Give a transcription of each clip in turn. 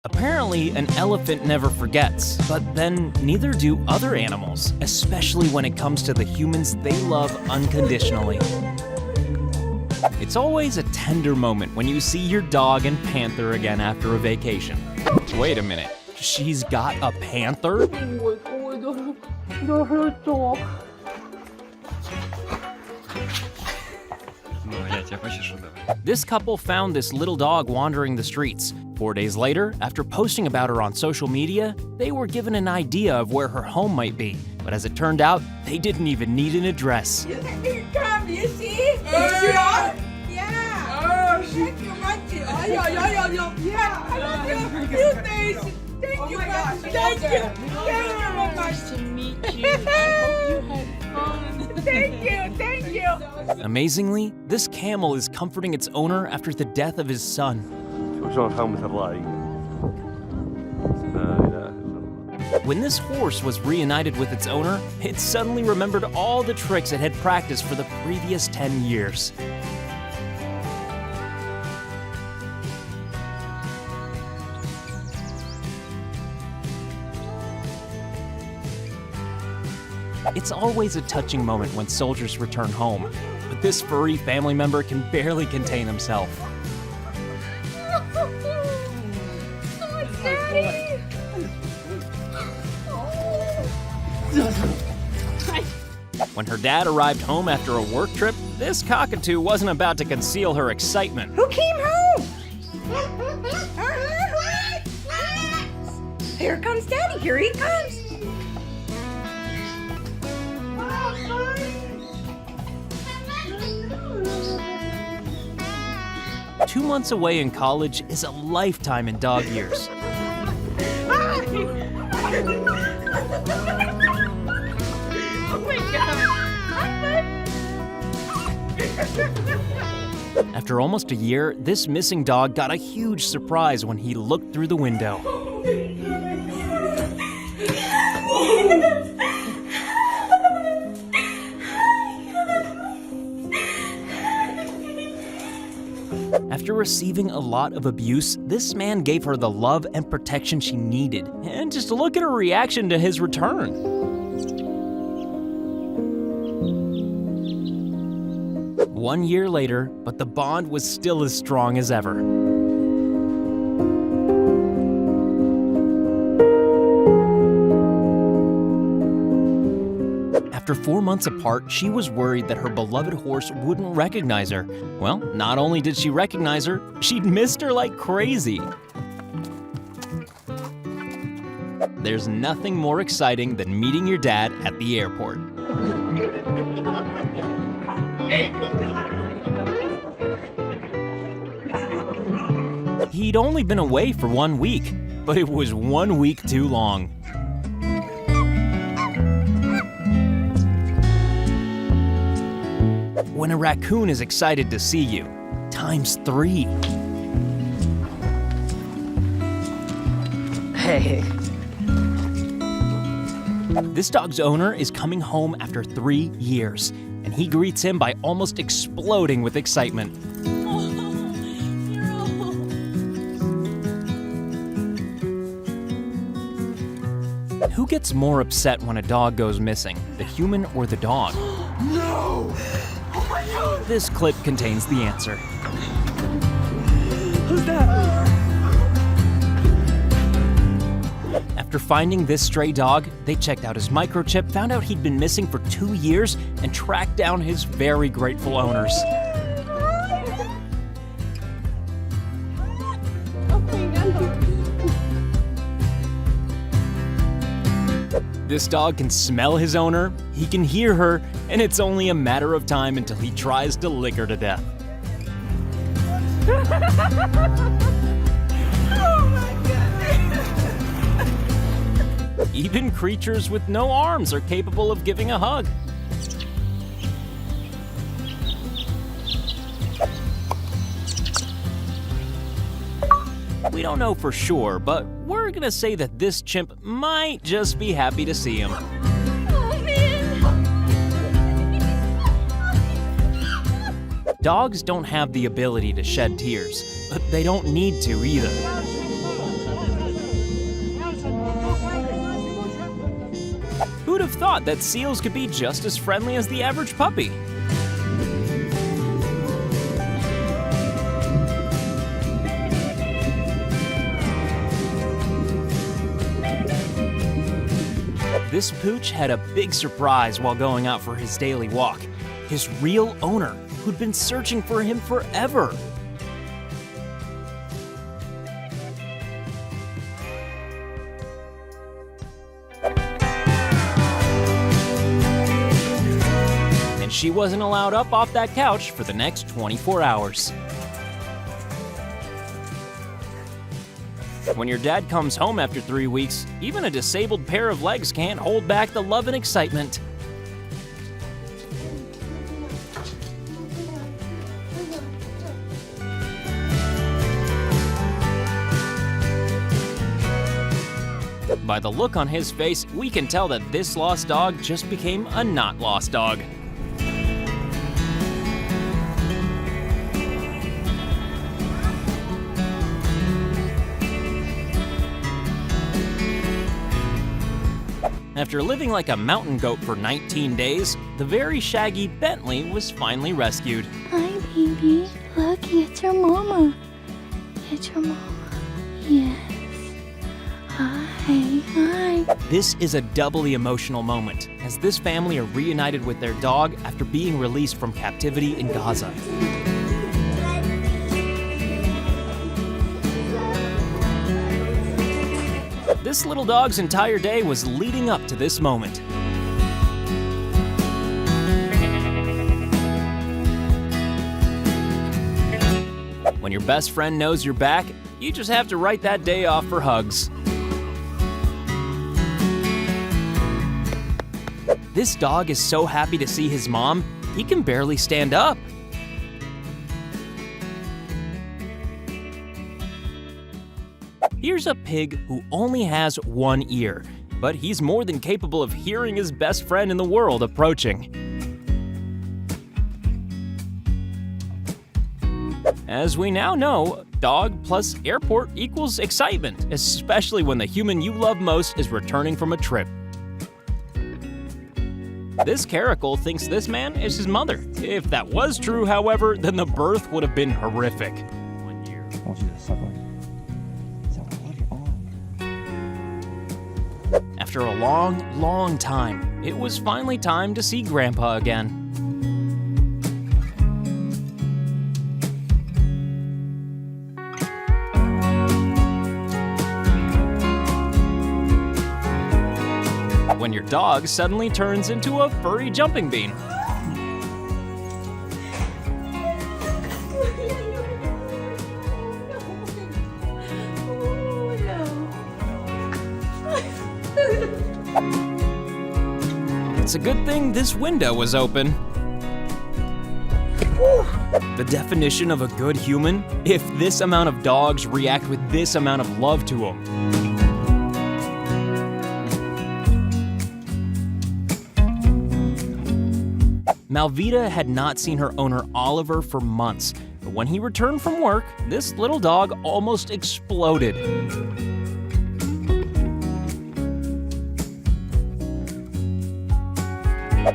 Apparently, an elephant never forgets, but then neither do other animals, especially when it comes to the humans they love unconditionally. It's always a tender moment when you see your dog and panther again after a vacation. Wait a minute, she's got a panther? This couple found this little dog wandering the streets. 4 days later, after posting about her on social media, they were given an idea of where her home might be. But as it turned out, they didn't even need an address. Here it comes, you see? Yeah. Thank you much. Yeah, I love you. Few days. Thank you much. Thank you. Thank you very much. Nice to meet you. I hope you had fun. Thank you. Thank you. Amazingly, this camel is comforting its owner after the death of his son. When this horse was reunited with its owner, it suddenly remembered all the tricks it had practiced for the previous 10 years. It's always a touching moment when soldiers return home, but this furry family member can barely contain himself. When her dad arrived home after a work trip, this cockatoo wasn't about to conceal her excitement. Who came home? Here comes Daddy. Here he comes. 2 months away in college is a lifetime in dog years. Oh my God. After almost a year, this missing dog got a huge surprise when he looked through the window. After receiving a lot of abuse, this man gave her the love and protection she needed. And just look at her reaction to his return. One year later, but the bond was still as strong as ever. After 4 months apart, she was worried that her beloved horse wouldn't recognize her. Well, not only did she recognize her, she'd missed her like crazy. There's nothing more exciting than meeting your dad at the airport. He'd only been away for 1 week, but it was 1 week too long. When a raccoon is excited to see you, ×3. Hey. This dog's owner is coming home after 3 years, and he greets him by almost exploding with excitement. Who gets more upset when a dog goes missing, the human or the dog? No! This clip contains the answer. Who's that? After finding this stray dog, they checked out his microchip, found out he'd been missing for 2 years, and tracked down his very grateful owners. This dog can smell his owner, he can hear her, and it's only a matter of time until he tries to lick her to death. Oh my God. Even creatures with no arms are capable of giving a hug. We don't know for sure, but we're gonna say that this chimp might just be happy to see him. Oh man. Dogs don't have the ability to shed tears, but they don't need to either. Who'd have thought that seals could be just as friendly as the average puppy? This pooch had a big surprise while going out for his daily walk. His real owner, who'd been searching for him forever. And she wasn't allowed up off that couch for the next 24 hours. When your dad comes home after 3 weeks, even a disabled pair of legs can't hold back the love and excitement. By the look on his face, we can tell that this lost dog just became a not lost dog. After living like a mountain goat for 19 days, the very shaggy Bentley was finally rescued. Hi, baby. Look, it's your mama. It's your mama. Yes. Hi. This is a doubly emotional moment, as this family are reunited with their dog after being released from captivity in Gaza. This little dog's entire day was leading up to this moment. When your best friend knows you're back, you just have to write that day off for hugs. This dog is so happy to see his mom, he can barely stand up. Here's a pig who only has one ear, but he's more than capable of hearing his best friend in the world approaching. As we now know, dog plus airport equals excitement, especially when the human you love most is returning from a trip. This caracal thinks this man is his mother. If that was true, however, then the birth would have been horrific. 1 year. After a long, long time, it was finally time to see Grandpa again. When your dog suddenly turns into a furry jumping bean. It's a good thing this window was open. The definition of a good human? If this amount of dogs react with this amount of love to them. Malvita had not seen her owner Oliver for months, but when he returned from work, this little dog almost exploded.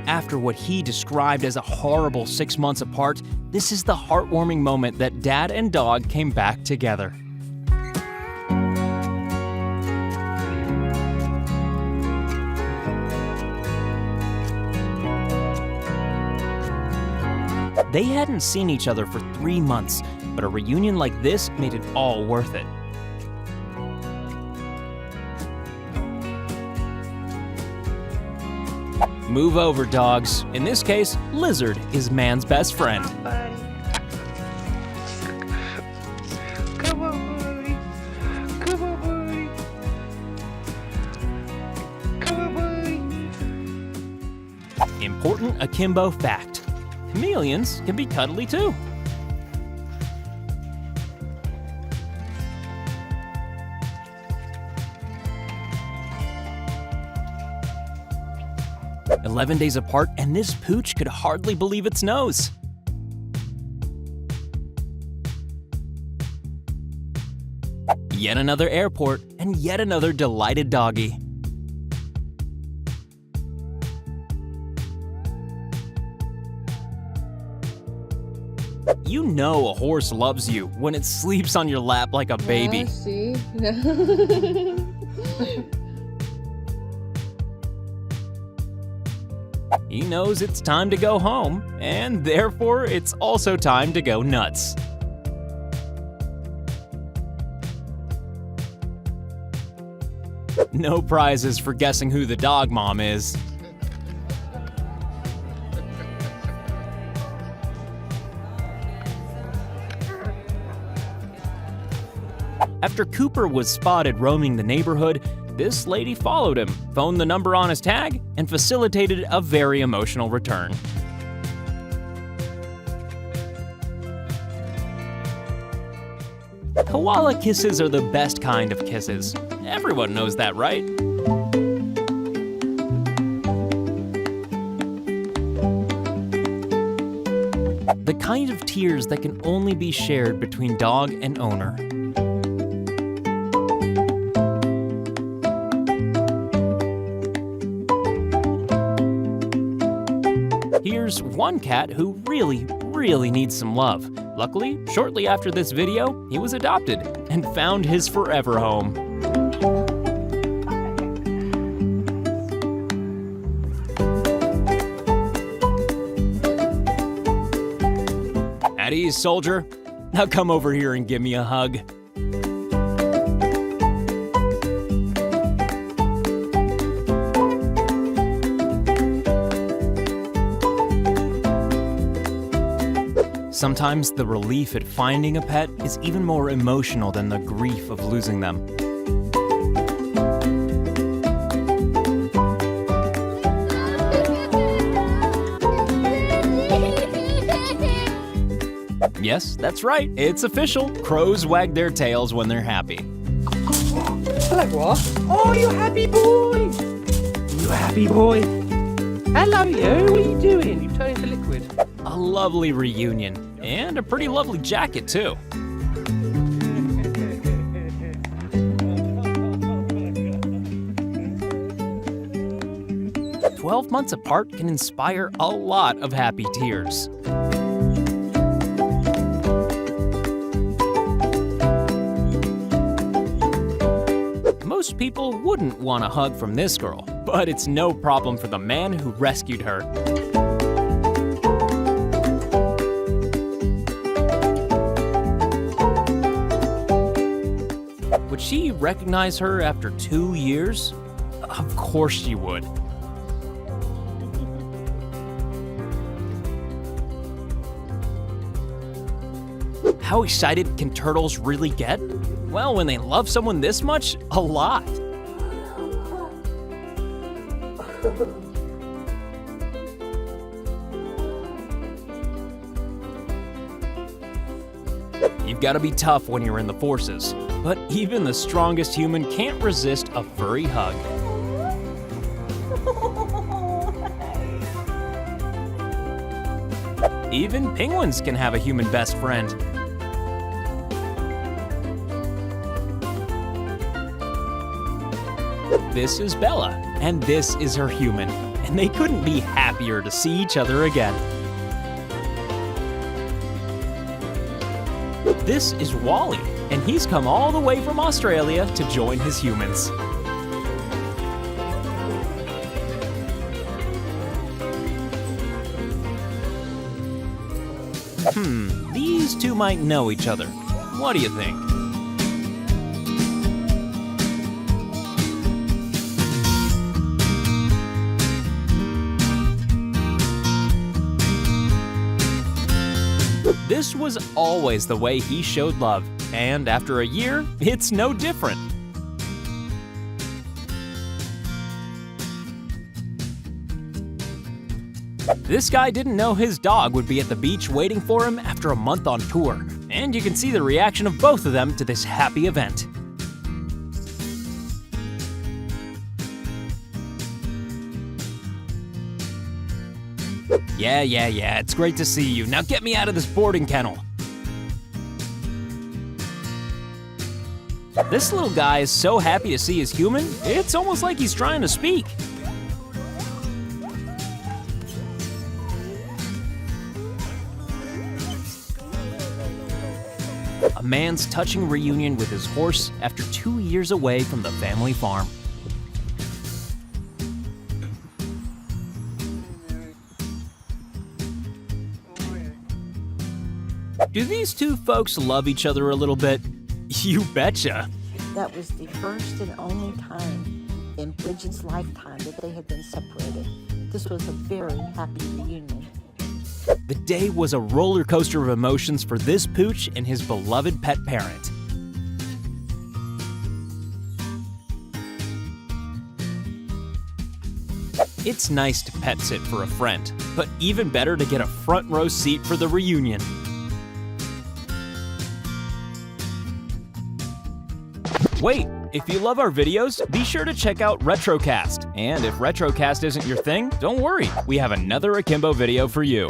After what he described as a horrible 6 months apart, this is the heartwarming moment that dad and dog came back together. They hadn't seen each other for 3 months, but a reunion like this made it all worth it. Move over, dogs. In this case, Lizard is man's best friend. Buddy. Come on, buddy. Come on, buddy. Come on, buddy. Important Akimbo fact. Chameleons can be cuddly too. "11 days apart, and this pooch could hardly believe its nose. Yet another airport, and yet another delighted doggy. You know a horse loves you when it sleeps on your lap like a baby. See? He knows it's time to go home, and therefore it's also time to go nuts. No prizes for guessing who the dog mom is. After Cooper was spotted roaming the neighborhood, this lady followed him, phoned the number on his tag, and facilitated a very emotional return. Koala kisses are the best kind of kisses. Everyone knows that, right? The kind of tears that can only be shared between dog and owner. Here's one cat who really needs some love. Luckily, shortly after this video, he was adopted and found his forever home. At ease, soldier. Now come over here and give me a hug. Sometimes the relief at finding a pet is even more emotional than the grief of losing them. Yes, that's right, it's official. Crows wag their tails when they're happy. Hello, what? Oh, you happy boy! You happy boy? Hello, you. What are you doing? You've turned into liquid. A lovely reunion, and a pretty lovely jacket, too. 12 months apart can inspire a lot of happy tears. Most people wouldn't want a hug from this girl, but it's no problem for the man who rescued her. Would she recognize her after 2 years? Of course she would. How excited can turtles really get? Well, when they love someone this much, a lot. You've got to be tough when you're in the forces, but even the strongest human can't resist a furry hug. Even penguins can have a human best friend. This is Bella, and this is her human, and they couldn't be happier to see each other again. This is Wally, and he's come all the way from Australia to join his humans. These two might know each other. What do you think? This was always the way he showed love, and after a year, it's no different. This guy didn't know his dog would be at the beach waiting for him after a month on tour, and you can see the reaction of both of them to this happy event. Yeah, it's great to see you. Now get me out of this boarding kennel. This little guy is so happy to see his human, it's almost like he's trying to speak. a man's touching reunion with his horse after 2 years away from the family farm. Do these two folks love each other a little bit? You betcha. That was the first and only time in Bridget's lifetime that they had been separated. This was a very happy reunion. The day was a roller coaster of emotions for this pooch and his beloved pet parent. It's nice to pet sit for a friend, but even better to get a front row seat for the reunion. Wait, if you love our videos, be sure to check out Retrocast. And if Retrocast isn't your thing, don't worry, we have another Akimbo video for you.